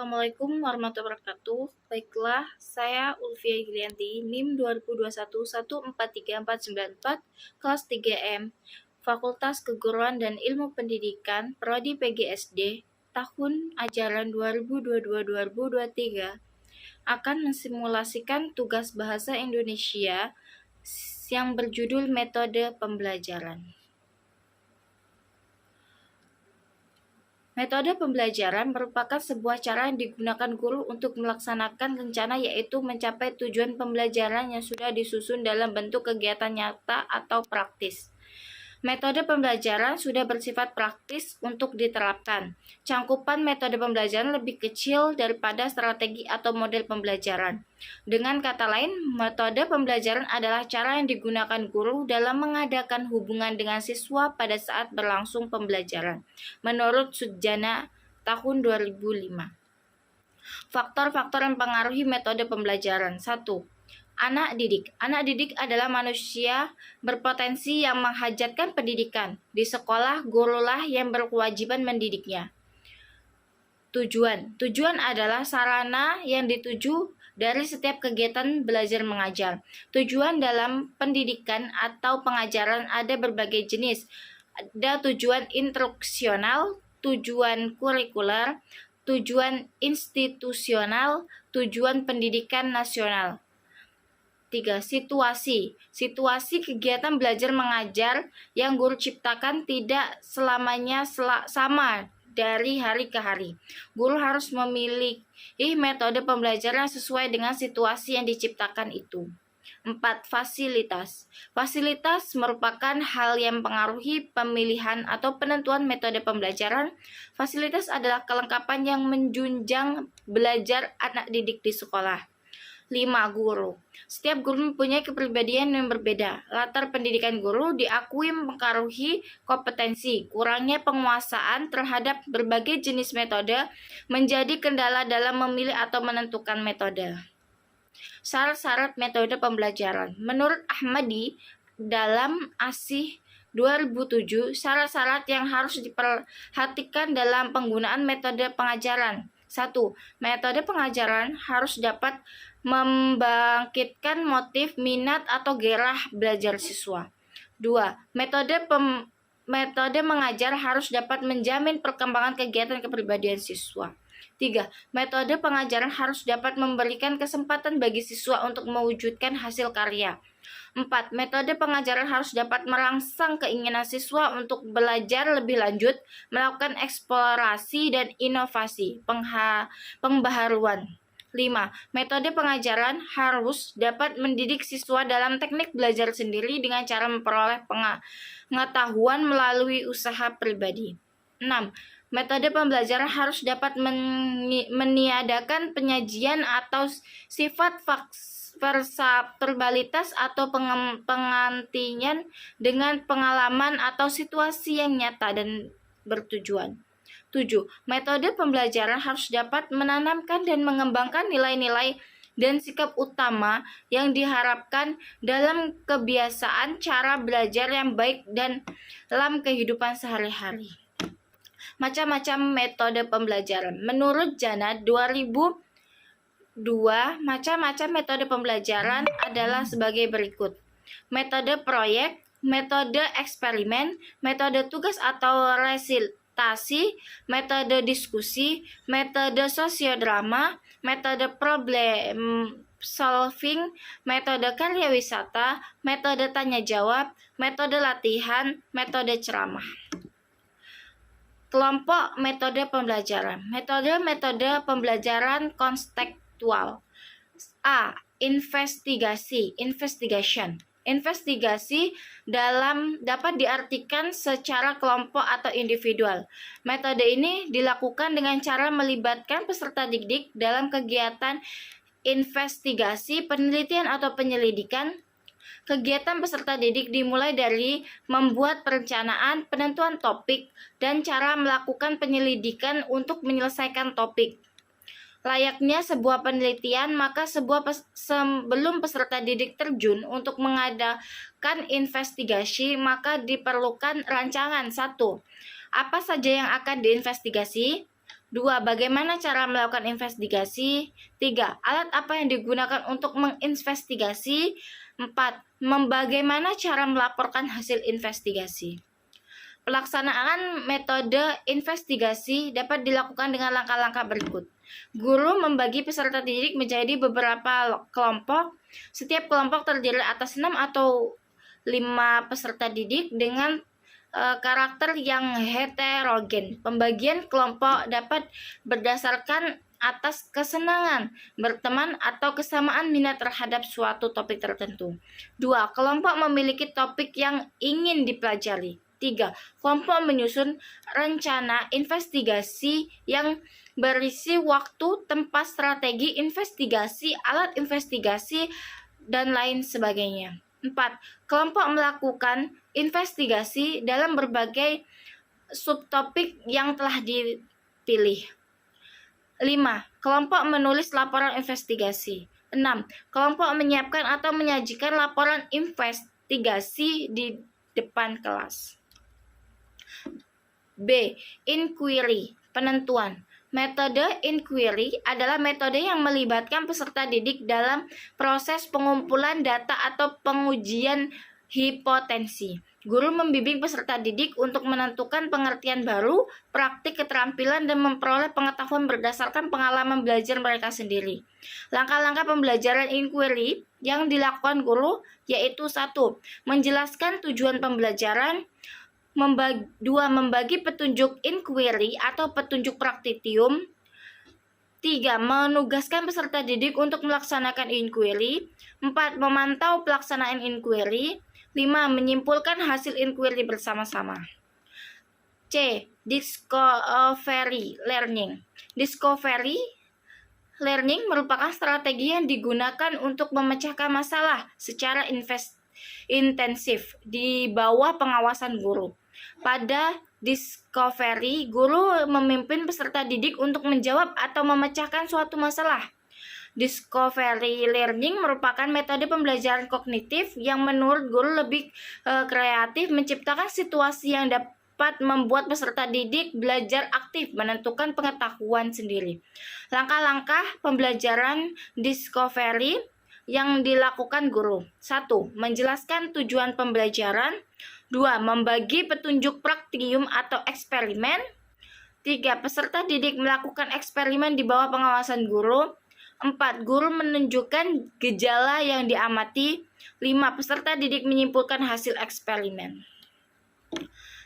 Assalamualaikum warahmatullahi wabarakatuh. Baiklah, saya Ulfia Gilianti, NIM 2021 1434494, kelas 3M, Fakultas Keguruan dan Ilmu Pendidikan, Prodi PGSD, tahun ajaran 2022-2023, akan mensimulasikan tugas bahasa Indonesia yang berjudul Metode Pembelajaran. Metode pembelajaran merupakan sebuah cara yang digunakan guru untuk melaksanakan rencana, yaitu mencapai tujuan pembelajaran yang sudah disusun dalam bentuk kegiatan nyata atau praktis. Metode pembelajaran sudah bersifat praktis untuk diterapkan. Cangkupan metode pembelajaran lebih kecil daripada strategi atau model pembelajaran. Dengan kata lain, metode pembelajaran adalah cara yang digunakan guru dalam mengadakan hubungan dengan siswa pada saat berlangsung pembelajaran. Menurut Sujana tahun 2005. Faktor-faktor yang mempengaruhi metode pembelajaran. 1. Anak didik. Anak didik adalah manusia berpotensi yang menghajatkan pendidikan. Di sekolah, gurulah yang berkewajiban mendidiknya. Tujuan. Tujuan adalah sarana yang dituju dari setiap kegiatan belajar mengajar. Tujuan dalam pendidikan atau pengajaran ada berbagai jenis. Ada tujuan instruksional, tujuan kurikuler, tujuan institusional, tujuan pendidikan nasional. 3. Situasi. Situasi kegiatan belajar mengajar yang guru ciptakan tidak selamanya sama dari hari ke hari. Guru harus memilih metode pembelajaran sesuai dengan situasi yang diciptakan itu. 4. Fasilitas. Fasilitas merupakan hal yang mempengaruhi pemilihan atau penentuan metode pembelajaran. Fasilitas adalah kelengkapan yang menjunjang belajar anak didik di sekolah. 5. Guru. Setiap guru mempunyai kepribadian yang berbeda. Latar pendidikan guru diakui mempengaruhi kompetensi. Kurangnya penguasaan terhadap berbagai jenis metode menjadi kendala dalam memilih atau menentukan metode. Syarat-syarat metode pembelajaran. Menurut Ahmadi, dalam ASIH 2007, syarat-syarat yang harus diperhatikan dalam penggunaan metode pengajaran. 1. Metode pengajaran harus dapat membangkitkan motif, minat, atau gairah belajar siswa. 2. Metode mengajar harus dapat menjamin perkembangan kegiatan kepribadian siswa. 3. Metode pengajaran harus dapat memberikan kesempatan bagi siswa untuk mewujudkan hasil karya. 4. Metode pengajaran harus dapat merangsang keinginan siswa untuk belajar lebih lanjut, melakukan eksplorasi dan inovasi, pembaharuan. 5. Metode pengajaran harus dapat mendidik siswa dalam teknik belajar sendiri dengan cara memperoleh pengetahuan melalui usaha pribadi. 6. Metode pembelajaran harus dapat meniadakan penyajian atau sifat verbalitas atau pengantian dengan pengalaman atau situasi yang nyata dan bertujuan. 7. Metode pembelajaran harus dapat menanamkan dan mengembangkan nilai-nilai dan sikap utama yang diharapkan dalam kebiasaan cara belajar yang baik dan dalam kehidupan sehari-hari. Macam-macam metode pembelajaran. Menurut Jana 2002, macam-macam metode pembelajaran adalah sebagai berikut. Metode proyek, metode eksperimen, metode tugas atau resitasi, metode diskusi, metode sosiodrama, metode problem solving, metode karya wisata, metode tanya jawab, metode latihan, metode ceramah. Kelompok metode pembelajaran. Metode pembelajaran kontekstual. A. Investigation. Investigasi dapat diartikan secara kelompok atau individual. Metode ini dilakukan dengan cara melibatkan peserta didik dalam kegiatan investigasi, penelitian atau penyelidikan. Kegiatan peserta didik dimulai dari membuat perencanaan, penentuan topik, dan cara melakukan penyelidikan untuk menyelesaikan topik. Layaknya sebuah penelitian, maka sebelum peserta didik terjun untuk mengadakan investigasi, maka diperlukan rancangan. 1. Apa saja yang akan diinvestigasi? 2. Bagaimana cara melakukan investigasi? 3. Alat apa yang digunakan untuk menginvestigasi? 4. Bagaimana cara melaporkan hasil investigasi? Pelaksanaan metode investigasi dapat dilakukan dengan langkah-langkah berikut. Guru membagi peserta didik menjadi beberapa kelompok. Setiap kelompok terdiri atas 6 atau 5 peserta didik dengan karakter yang heterogen. Pembagian kelompok dapat berdasarkan atas kesenangan berteman atau kesamaan minat terhadap suatu topik tertentu. 2. Kelompok memiliki topik yang ingin dipelajari. 3. Kelompok menyusun rencana investigasi yang berisi waktu, tempat, strategi investigasi, alat investigasi, dan lain sebagainya. 4. Kelompok melakukan investigasi dalam berbagai subtopik yang telah dipilih. 5. Kelompok menulis laporan investigasi. 6. Kelompok menyiapkan atau menyajikan laporan investigasi di depan kelas. B. Inquiry. Penentuan. Metode inquiry adalah metode yang melibatkan peserta didik dalam proses pengumpulan data atau pengujian hipotensi. Guru membimbing peserta didik untuk menentukan pengertian baru, praktik keterampilan, dan memperoleh pengetahuan berdasarkan pengalaman belajar mereka sendiri. Langkah-langkah pembelajaran inquiry yang dilakukan guru yaitu 1. Menjelaskan tujuan pembelajaran. 2. Membagi petunjuk inquiry atau petunjuk praktikum. 3. Menugaskan peserta didik untuk melaksanakan inquiry. 4. Memantau pelaksanaan inquiry. 5. Menyimpulkan hasil inquiry bersama-sama. C. Discovery learning. Discovery learning merupakan strategi yang digunakan untuk memecahkan masalah secara intensif di bawah pengawasan guru. Pada discovery, guru memimpin peserta didik untuk menjawab atau memecahkan suatu masalah. Discovery learning merupakan metode pembelajaran kognitif yang menurut guru lebih kreatif, menciptakan situasi yang dapat membuat peserta didik belajar aktif, menentukan pengetahuan sendiri. Langkah-langkah pembelajaran discovery yang dilakukan guru. 1. Menjelaskan tujuan pembelajaran. 2. Membagi petunjuk praktikum atau eksperimen. 3. Peserta didik melakukan eksperimen di bawah pengawasan guru. 4. Guru menunjukkan gejala yang diamati. 5. Peserta didik menyimpulkan hasil eksperimen.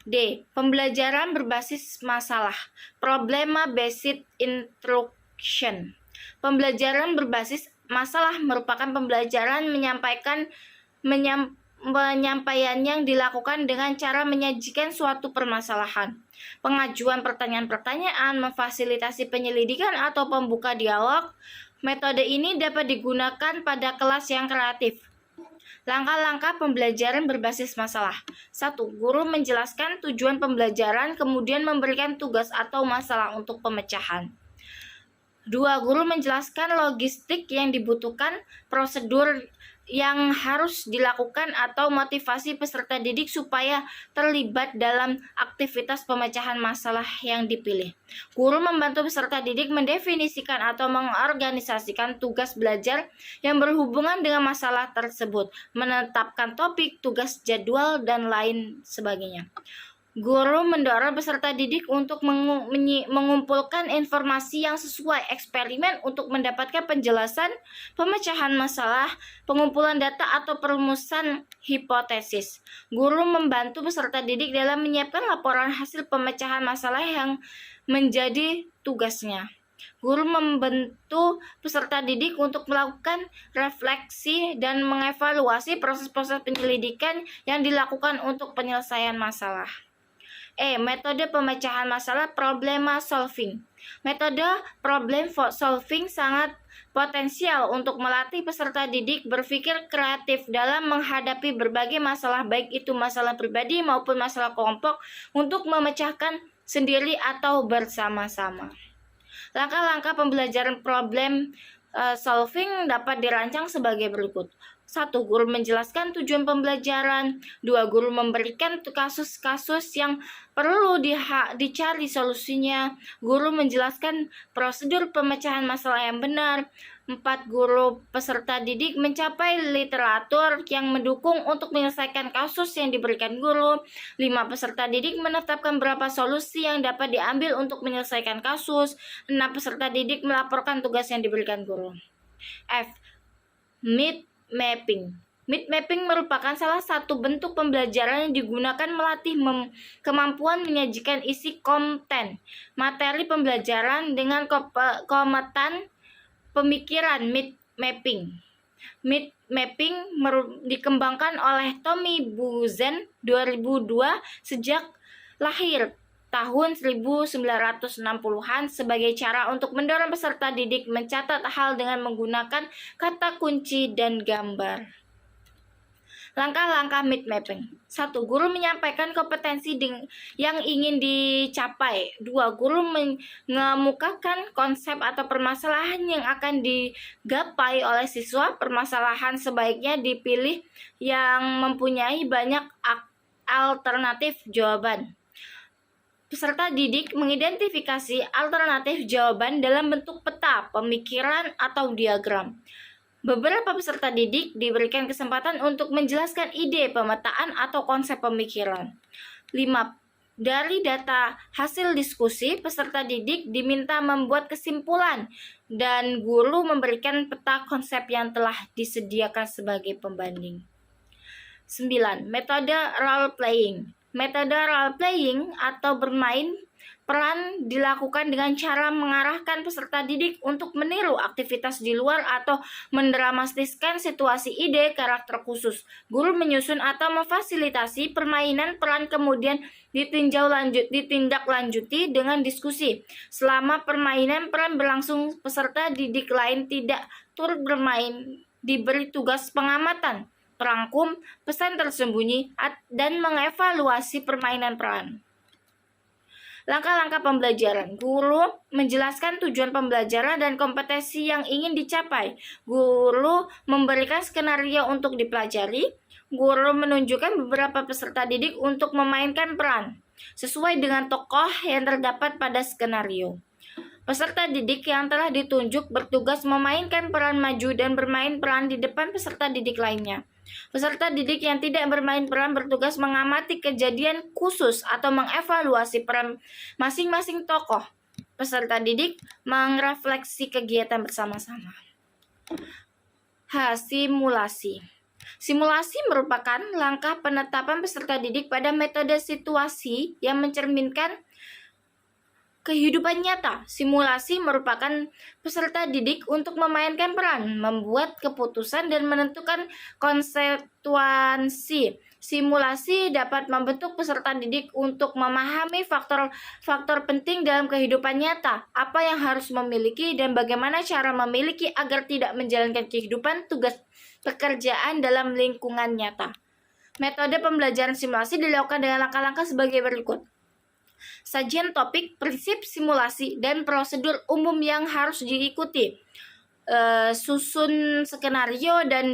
D. Pembelajaran berbasis masalah. Problema based instruction. Pembelajaran berbasis masalah merupakan pembelajaran penyampaian yang dilakukan dengan cara menyajikan suatu permasalahan, pengajuan pertanyaan-pertanyaan, memfasilitasi penyelidikan atau pembuka dialog. Metode ini dapat digunakan pada kelas yang kreatif. Langkah-langkah pembelajaran berbasis masalah. 1. Guru menjelaskan tujuan pembelajaran, kemudian memberikan tugas atau masalah untuk pemecahan. 2. Guru menjelaskan logistik yang dibutuhkan, prosedur yang harus dilakukan, atau motivasi peserta didik supaya terlibat dalam aktivitas pemecahan masalah yang dipilih. Guru membantu peserta didik mendefinisikan atau mengorganisasikan tugas belajar yang berhubungan dengan masalah tersebut, menetapkan topik, tugas, jadwal, dan lain sebagainya. Guru mendorong peserta didik untuk mengumpulkan informasi yang sesuai eksperimen untuk mendapatkan penjelasan, pemecahan masalah, pengumpulan data, atau perumusan hipotesis. Guru membantu peserta didik dalam menyiapkan laporan hasil pemecahan masalah yang menjadi tugasnya. Guru membantu peserta didik untuk melakukan refleksi dan mengevaluasi proses-proses penyelidikan yang dilakukan untuk penyelesaian masalah. Metode pemecahan masalah problema solving. Metode problem solving sangat potensial untuk melatih peserta didik berpikir kreatif dalam menghadapi berbagai masalah, baik itu masalah pribadi maupun masalah kelompok, untuk memecahkan sendiri atau bersama-sama. Langkah-langkah pembelajaran problem solving dapat dirancang sebagai berikut. 1. Guru menjelaskan tujuan pembelajaran. 2. Guru memberikan kasus-kasus yang perlu dicari solusinya. Guru menjelaskan prosedur pemecahan masalah yang benar. 4. Guru peserta didik mencapai literatur yang mendukung untuk menyelesaikan kasus yang diberikan guru. 5. Peserta didik menetapkan berapa solusi yang dapat diambil untuk menyelesaikan kasus. 6. Peserta didik melaporkan tugas yang diberikan guru. F. Mind mapping. Mind mapping merupakan salah satu bentuk pembelajaran yang digunakan melatih kemampuan menyajikan isi konten materi pembelajaran dengan kometan pemikiran. Mind mapping. Mind mapping dikembangkan oleh Tommy Buzan 2002 sejak lahir tahun 1960-an sebagai cara untuk mendorong peserta didik mencatat hal dengan menggunakan kata kunci dan gambar. Langkah-langkah mind mapping. 1. Guru menyampaikan kompetensi yang ingin dicapai. 2. Guru mengemukakan konsep atau permasalahan yang akan digapai oleh siswa. Permasalahan sebaiknya dipilih yang mempunyai banyak alternatif jawaban. Peserta didik mengidentifikasi alternatif jawaban dalam bentuk peta, pemikiran, atau diagram. Beberapa peserta didik diberikan kesempatan untuk menjelaskan ide pemetaan atau konsep pemikiran. 5. Dari data hasil diskusi, peserta didik diminta membuat kesimpulan dan guru memberikan peta konsep yang telah disediakan sebagai pembanding. 9. Metode role playing. Metode role playing atau bermain peran dilakukan dengan cara mengarahkan peserta didik untuk meniru aktivitas di luar atau mendramatiskan situasi ide karakter khusus. Guru menyusun atau memfasilitasi permainan peran kemudian ditindaklanjuti dengan diskusi. Selama permainan peran berlangsung, peserta didik lain tidak turut bermain diberi tugas pengamatan, perangkum, pesan tersembunyi, dan mengevaluasi permainan peran. Langkah-langkah pembelajaran. Guru menjelaskan tujuan pembelajaran dan kompetensi yang ingin dicapai. Guru memberikan skenario untuk dipelajari. Guru menunjukkan beberapa peserta didik untuk memainkan peran sesuai dengan tokoh yang terdapat pada skenario. Peserta didik yang telah ditunjuk bertugas memainkan peran maju dan bermain peran di depan peserta didik lainnya. Peserta didik yang tidak bermain peran bertugas mengamati kejadian khusus atau mengevaluasi peran masing-masing tokoh. Peserta didik merefleksi kegiatan bersama-sama. Simulasi. Simulasi merupakan langkah penetapan peserta didik pada metode situasi yang mencerminkan kehidupan nyata. Simulasi merupakan peserta didik untuk memainkan peran, membuat keputusan, dan menentukan konsekuensi. Simulasi dapat membentuk peserta didik untuk memahami faktor-faktor penting dalam kehidupan nyata, apa yang harus memiliki, dan bagaimana cara memiliki agar tidak menjalankan kehidupan tugas pekerjaan dalam lingkungan nyata. Metode pembelajaran simulasi dilakukan dengan langkah-langkah sebagai berikut. Sajian topik, prinsip simulasi, dan prosedur umum yang harus diikuti. Susun skenario dan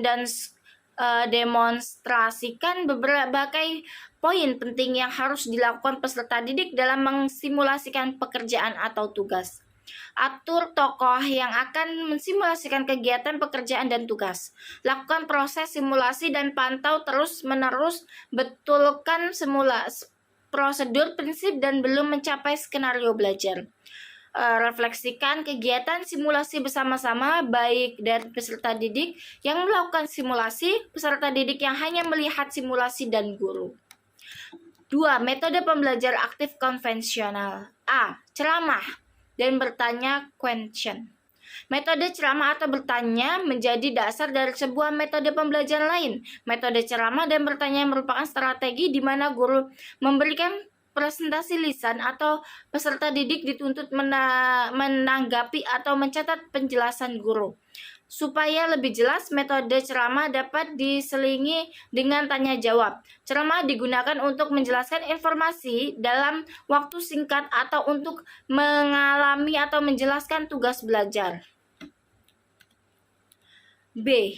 demonstrasikan berbagai poin penting yang harus dilakukan peserta didik dalam mensimulasikan pekerjaan atau tugas. Atur tokoh yang akan mensimulasikan kegiatan pekerjaan dan tugas. Lakukan proses simulasi dan pantau terus-menerus. Betulkan prosedur, prinsip, dan belum mencapai skenario belajar. Refleksikan kegiatan simulasi bersama-sama, baik dari peserta didik yang melakukan simulasi, peserta didik yang hanya melihat simulasi, dan guru. 2. Metode pembelajar aktif konvensional. A. Ceramah dan bertanya question. Metode ceramah atau bertanya menjadi dasar dari sebuah metode pembelajaran lain. Metode ceramah dan bertanya merupakan strategi di mana guru memberikan presentasi lisan atau peserta didik dituntut menanggapi atau mencatat penjelasan guru. Supaya lebih jelas, metode ceramah dapat diselingi dengan tanya jawab. Ceramah digunakan untuk menjelaskan informasi dalam waktu singkat atau untuk mengalami atau menjelaskan tugas belajar. B.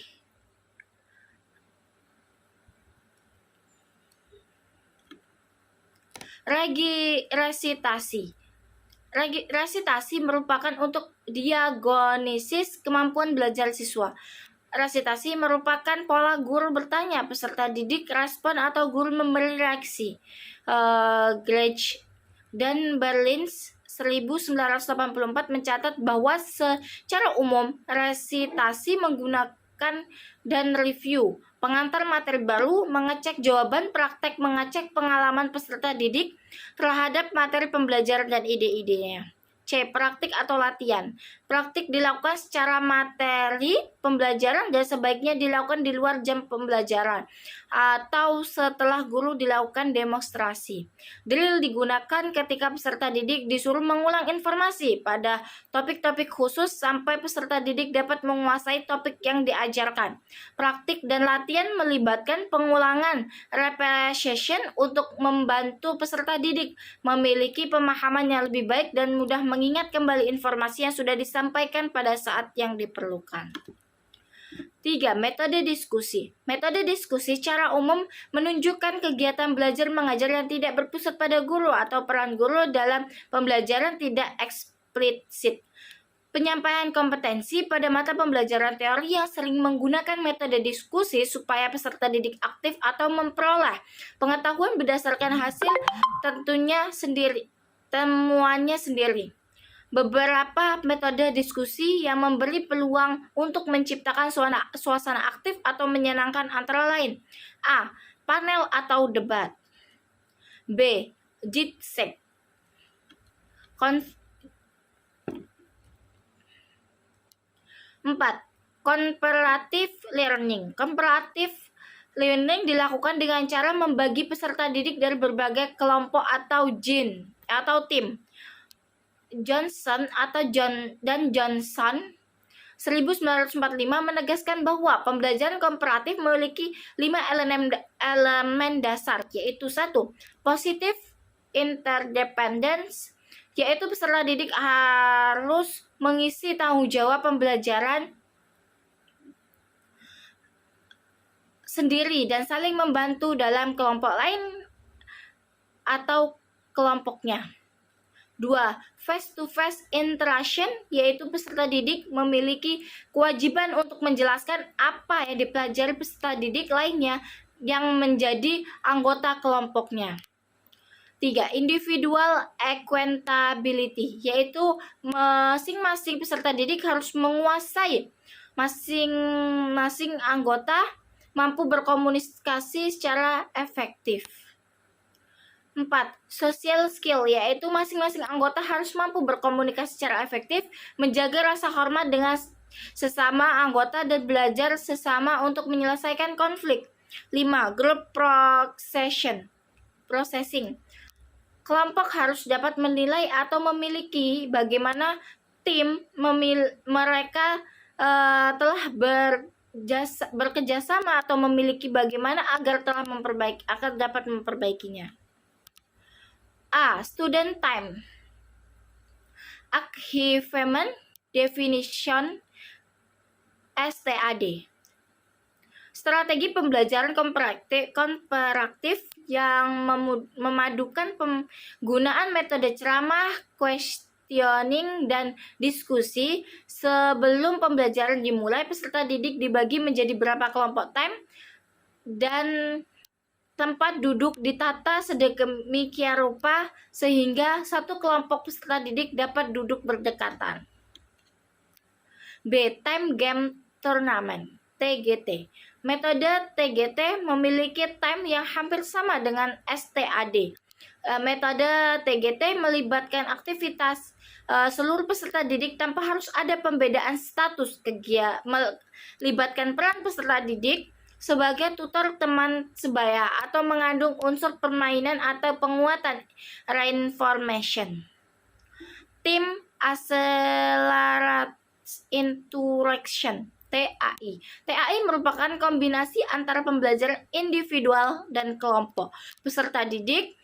Resitasi. Resitasi merupakan untuk diagnosis kemampuan belajar siswa. Resitasi merupakan pola guru bertanya, peserta didik respon atau guru memberi reaksi. Gleich dan Berlins 1984 mencatat bahwa secara umum resitasi menggunakan dan review, pengantar materi baru, mengecek jawaban, praktek mengecek pengalaman peserta didik terhadap materi pembelajaran dan ide-idenya. C. Praktik atau latihan. Praktik dilakukan secara materi pembelajaran dan sebaiknya dilakukan di luar jam pembelajaran atau setelah guru dilakukan demonstrasi. Drill digunakan ketika peserta didik disuruh mengulang informasi pada topik-topik khusus sampai peserta didik dapat menguasai topik yang diajarkan. Praktik dan latihan melibatkan pengulangan repetition untuk membantu peserta didik memiliki pemahaman yang lebih baik dan mudah mengingat kembali informasi yang sudah disampaikan pada saat yang diperlukan. 3. Metode diskusi. Metode diskusi secara umum menunjukkan kegiatan belajar mengajar yang tidak berpusat pada guru atau peran guru dalam pembelajaran tidak eksplisit. Penyampaian kompetensi pada mata pembelajaran teori yang sering menggunakan metode diskusi supaya peserta didik aktif atau memperoleh pengetahuan berdasarkan hasil temuannya sendiri. Beberapa metode diskusi yang memberi peluang untuk menciptakan suasana aktif atau menyenangkan antara lain: A. Panel atau debat. B. Jitsek. 4. Comparative learning. Comparative learning dilakukan dengan cara membagi peserta didik dari berbagai kelompok atau tim. Johnson dan Johnson 1945 menegaskan bahwa pembelajaran komparatif memiliki 5 elemen dasar, yaitu 1. Positive interdependence, yaitu peserta didik harus mengisi tanggung jawab pembelajaran sendiri dan saling membantu dalam kelompok lain atau kelompoknya. 2. Face-to-face interaction, yaitu peserta didik memiliki kewajiban untuk menjelaskan apa yang dipelajari peserta didik lainnya yang menjadi anggota kelompoknya. 3. Individual accountability, yaitu masing-masing peserta didik harus menguasai masing-masing anggota mampu berkomunikasi secara efektif. 4. Social skill, yaitu masing-masing anggota harus mampu berkomunikasi secara efektif, menjaga rasa hormat dengan sesama anggota dan belajar sesama untuk menyelesaikan konflik. 5. Group processing. Kelompok harus dapat menilai atau memiliki bagaimana tim mereka telah bekerjasama atau memiliki bagaimana agar dapat memperbaikinya. A. Student time. Achievement definition STAD. Strategi pembelajaran komparatif yang memadukan penggunaan metode ceramah, questioning, dan diskusi. Sebelum pembelajaran dimulai, peserta didik dibagi menjadi beberapa kelompok time dan tempat duduk ditata sedemikian rupa sehingga satu kelompok peserta didik dapat duduk berdekatan. B. Time Game Tournament TGT. Metode TGT memiliki time yang hampir sama dengan STAD. Metode TGT melibatkan aktivitas seluruh peserta didik tanpa harus ada pembedaan status melibatkan peran peserta didik sebagai tutor, teman sebaya, atau mengandung unsur permainan atau penguatan reinformation. Team Accelerated Interaction TAI. TAI merupakan kombinasi antara pembelajaran individual dan kelompok. Peserta didik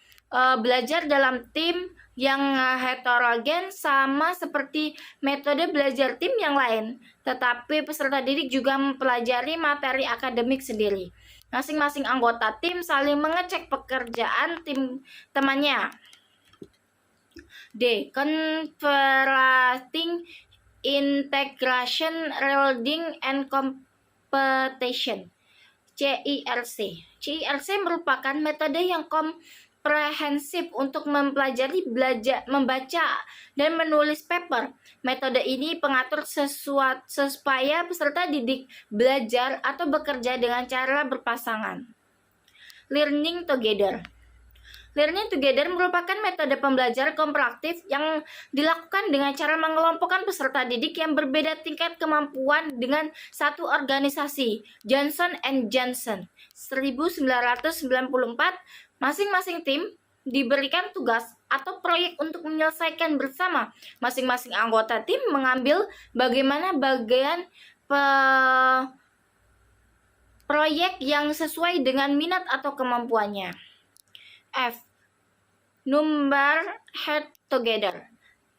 belajar dalam tim yang heterogen sama seperti metode belajar tim yang lain, tetapi peserta didik juga mempelajari materi akademik sendiri. Masing-masing anggota tim saling mengecek pekerjaan tim temannya. D. Converting Integration, Reloading, and Competition. CIRC. CIRC merupakan metode yang komprehensif untuk mempelajari, membaca, dan menulis paper. Metode ini pengatur supaya peserta didik belajar atau bekerja dengan cara berpasangan. Learning Together. Learning Together merupakan metode pembelajaran komparatif yang dilakukan dengan cara mengelompokkan peserta didik yang berbeda tingkat kemampuan dengan satu organisasi. Johnson & Johnson, 1994. Masing-masing tim diberikan tugas atau proyek untuk menyelesaikan bersama. Masing-masing anggota tim mengambil bagaimana bagian proyek yang sesuai dengan minat atau kemampuannya. F. Number Head Together.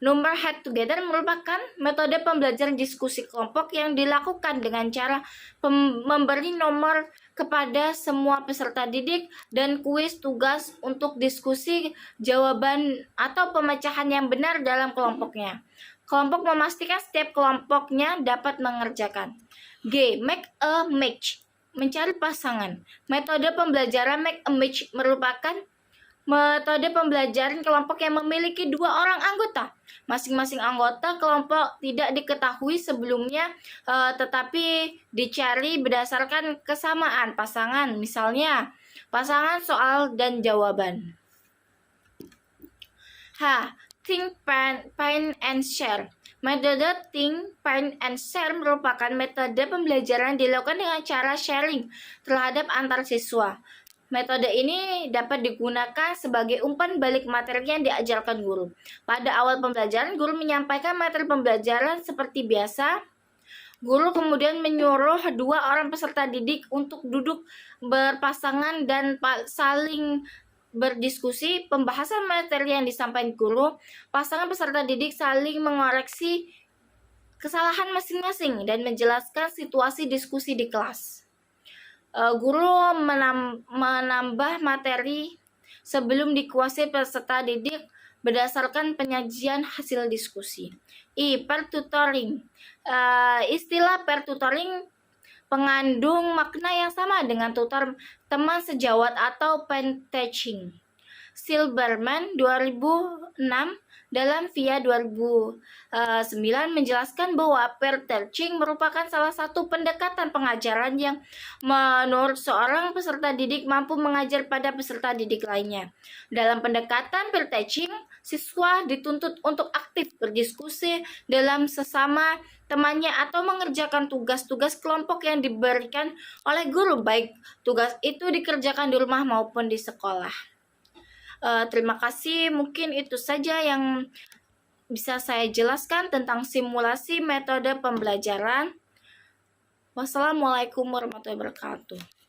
Number Head Together merupakan metode pembelajaran diskusi kelompok yang dilakukan dengan cara memberi nomor kepada semua peserta didik dan kuis tugas untuk diskusi jawaban atau pemecahan yang benar dalam kelompoknya. Kelompok memastikan setiap kelompoknya dapat mengerjakan. G. Make a match. Mencari pasangan. Metode pembelajaran Make a Match merupakan metode pembelajaran kelompok yang memiliki 2 orang anggota. Masing-masing anggota kelompok tidak diketahui sebelumnya, tetapi dicari berdasarkan kesamaan pasangan. Misalnya, pasangan soal dan jawaban. H. Think, Find, and Share. Metode Think, Find, and Share merupakan metode pembelajaran dilakukan dengan cara sharing terhadap antar siswa. Metode ini dapat digunakan sebagai umpan balik materi yang diajarkan guru. Pada awal pembelajaran, guru menyampaikan materi pembelajaran seperti biasa. Guru kemudian menyuruh 2 orang peserta didik untuk duduk berpasangan dan saling berdiskusi. Pembahasan materi yang disampaikan guru, pasangan peserta didik saling mengoreksi kesalahan masing-masing dan menjelaskan situasi diskusi di kelas. Guru menambah materi sebelum dikuasai peserta didik berdasarkan penyajian hasil diskusi. I. Peer tutoring. Istilah peer tutoring mengandung makna yang sama dengan tutor teman sejawat atau pen teaching. Silberman 2006 dalam VIA 2009 menjelaskan bahwa peer teaching merupakan salah satu pendekatan pengajaran yang menurut seorang peserta didik mampu mengajar pada peserta didik lainnya. Dalam pendekatan peer teaching, siswa dituntut untuk aktif berdiskusi dalam sesama temannya atau mengerjakan tugas-tugas kelompok yang diberikan oleh guru, baik tugas itu dikerjakan di rumah maupun di sekolah. Terima kasih, mungkin itu saja yang bisa saya jelaskan tentang simulasi metode pembelajaran. Wassalamualaikum warahmatullahi wabarakatuh.